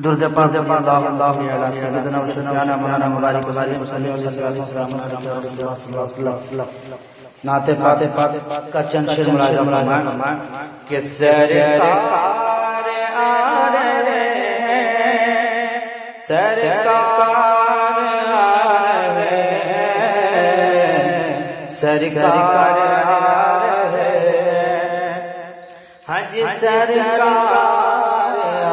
درود پاک اللهم صل علی سیدنا و شفیعنا مولانا مبارک وسلم وسلم وسلم نعت پاک کا چند شعر ملاحظہ فرمائیں کہ سرکار آ رہے ہیں، سرکار آ رہے ہیں، سرکار آ رہے ہیں، حج سرکار آ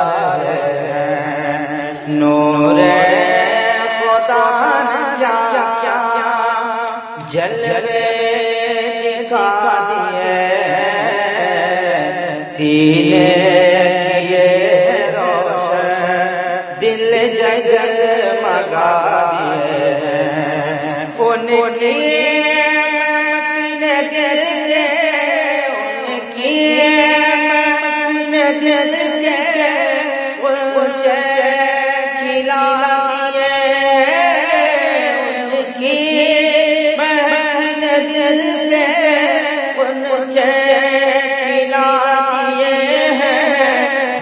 رہے ہیں، نور خدا نے کیا جلوے دکھا دیے، سینے یہ روشن دل جگمگا دیے، ان کی دل کے اونچے کھلا دیے، ان کی مہن دل کے اونچے کھلا دیے ہیں،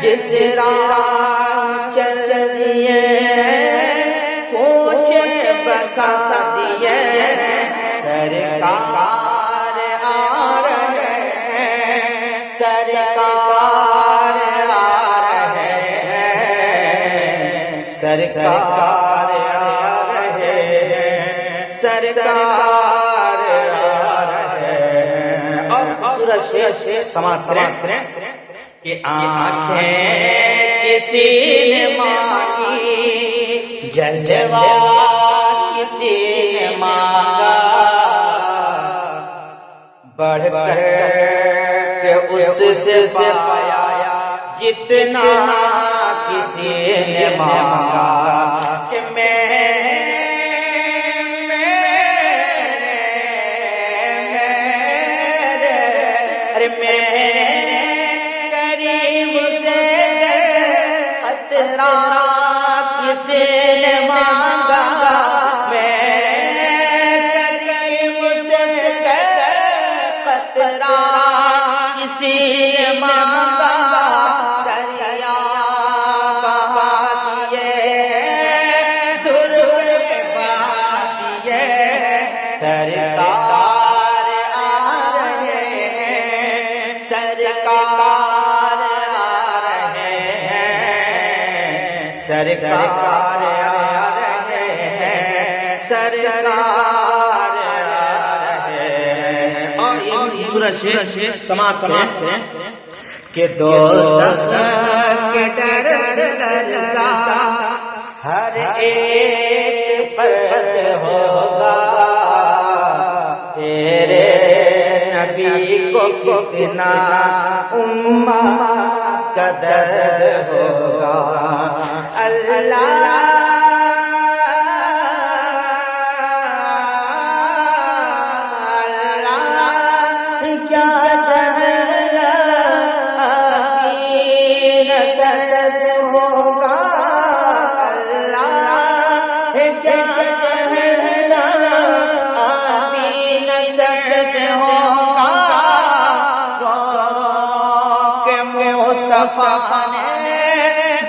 جس راہ چل دیے اونچے بسا دیے، سرکار آ رہے ہیں، سرکار سرکار آ رہے ہیں، سرکار آ رہے ہیں۔ اور خوبصورت شعر سماعت کریں کہ آنکھیں کسی نے مانگی، جلوہ کسی نے مانگا، بڑھ کر کے اس سے پایا جتنا کسی نے مانگا، کہ میرے کریم سے خطرہ کسی نے مانگا، میرے کریم سے خطرہ کسی نے مانگا، دریا بہا دیے دھر بہا دیے، سرکار آ رہے ہیں، سرکار آ رہے ہیں، سرکار آ رہے ہیں، سرکار آ رہے ہیں۔ اور یہ پورا شعر سماعت کریں کہ دوزخ کے ڈر سے لرزا ہر ایک فرد ہوگا، تیرے نبی کو کتنا امت کا درد ہوگا، اللہ مصطفیٰ نے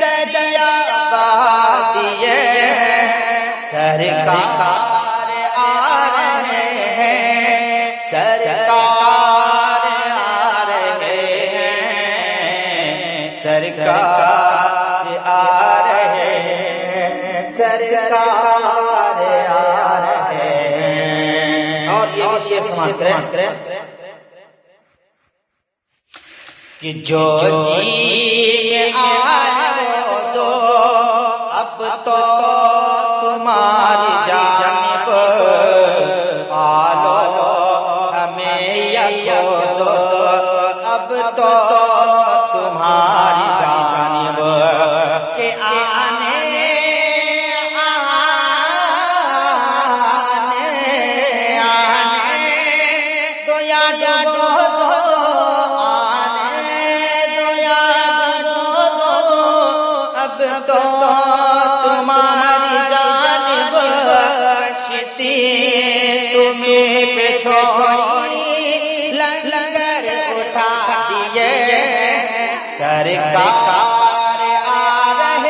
دریا بہا دیے، سرکار آ رہے ہیں، سرکار آ رہے ہیں، سرکار آ رہے ہیں، سرکار آ رہے ہیں۔ اور یہ شعر سماعت کریں کہ جو جی میں آئے وہ دو، اب تو تمہاری جانب آلو ہمیں یک دو، اب تو تمہاری جانب کہ آنے دو یا ڈاڈو تو تمہاری جانب کشتی تمہیں پہ چھوڑی لنگر اٹھا دیے، سرکار آ رہے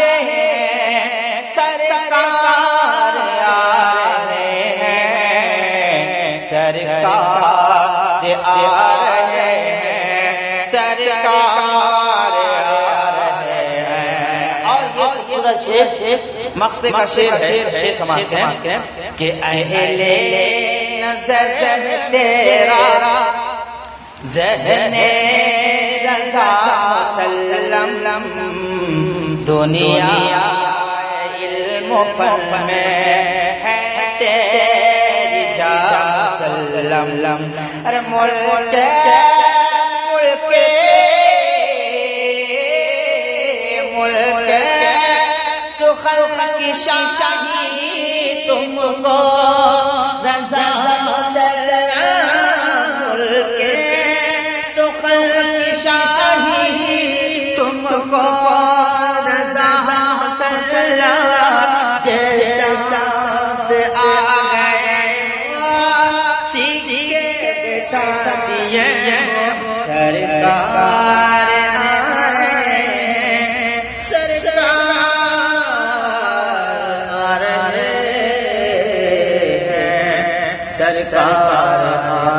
سرکار آ رہے ہیں، سرکار آ رہے ہیں۔ اور یہ خوبصورت شعر مقطع کا شعر ہے، شعر سماعت ہیں کہ اہل نظر تیرا ذہن رضا مسلم، دنیا علم و فن میں ہے تیری جا مسلم۔ ارے ملک سخن کی شاہی تم کو رضا مسلم، ملک سخن کی شاہی تم کو رضا مسلم، جیسا ساتھ آ گئے سیکھے بٹھا دیے سرکار سرکار